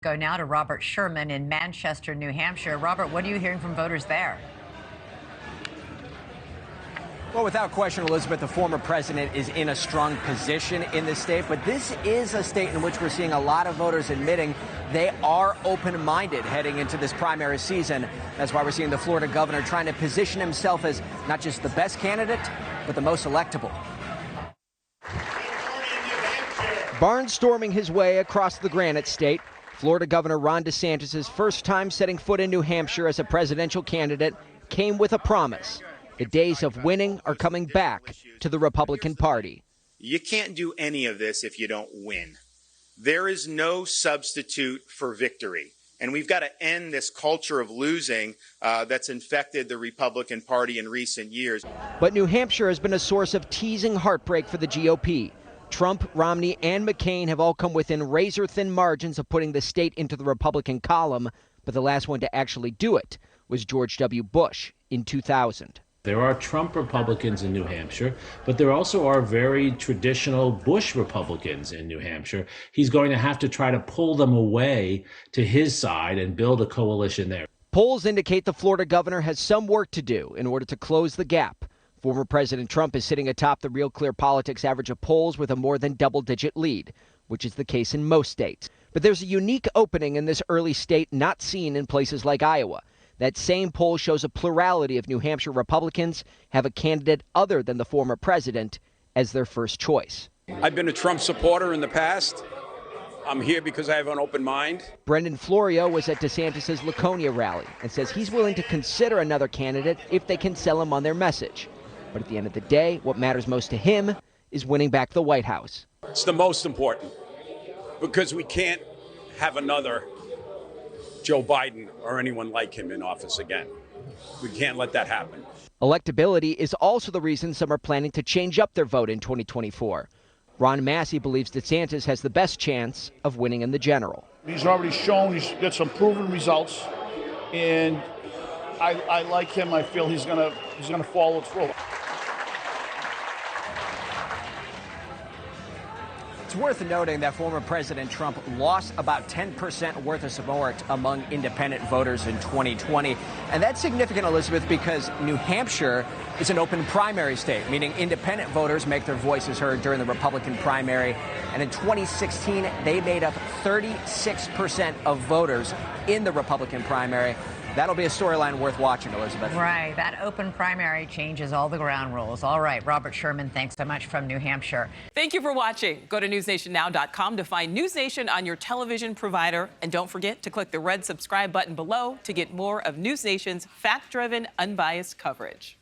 Go now to Robert Sherman in Manchester, New Hampshire. Robert, what are you hearing from voters there? Well, without question, Elizabeth, the former president is in a strong position in this state, but this is a state in which we're seeing a lot of voters admitting they are open-minded heading into this primary season. That's why we're seeing the Florida governor trying to position himself as not just the best candidate, but the most electable. Barnstorming his way across the Granite State, Florida Governor Ron DeSantis' first time setting foot in New Hampshire as a presidential candidate came with a promise. The days of winning are coming back to the Republican Party. You can't do any of this if you don't win. There is no substitute for victory. And we've got to end this culture of losing that's infected the Republican Party in recent years. But New Hampshire has been a source of teasing heartbreak for the GOP. Trump, Romney, and McCain have all come within razor-thin margins of putting the state into the Republican column, but the last one to actually do it was George W. Bush in 2000. There are Trump Republicans in New Hampshire, but there also are very traditional Bush Republicans in New Hampshire. He's going to have to try to pull them away to his side and build a coalition there. Polls indicate the Florida governor has some work to do in order to close the gap. Former President Trump is sitting atop the Real Clear Politics average of polls with a more than double-digit lead, which is the case in most states. But there's a unique opening in this early state not seen in places like Iowa. That same poll shows a plurality of New Hampshire Republicans have a candidate other than the former president as their first choice. I've been a Trump supporter in the past. I'm here because I have an open mind. Brendan Florio was at DeSantis' Laconia rally and says he's willing to consider another candidate if they can sell him on their message. But at the end of the day, what matters most to him is winning back the White House. It's the most important because we can't have another Joe Biden or anyone like him in office again. We can't let that happen. Electability is also the reason some are planning to change up their vote in 2024. Ron Massey believes DeSantis has the best chance of winning in the general. He's already shown he's got some proven results, and I like him. I feel he's gonna follow through. It's worth noting that former President Trump lost about 10% worth of support among independent voters in 2020. And that's significant, Elizabeth, because New Hampshire is an open primary state, meaning independent voters make their voices heard during the Republican primary. And in 2016, they made up 36% of voters in the Republican primary. That'll be a storyline worth watching, Elizabeth. Right. That open primary changes all the ground rules. All right. Robert Sherman, thanks so much from New Hampshire. Thank you for watching. Go to newsnationnow.com to find NewsNation on your television provider. And don't forget to click the red subscribe button below to get more of NewsNation's fact-driven, unbiased coverage.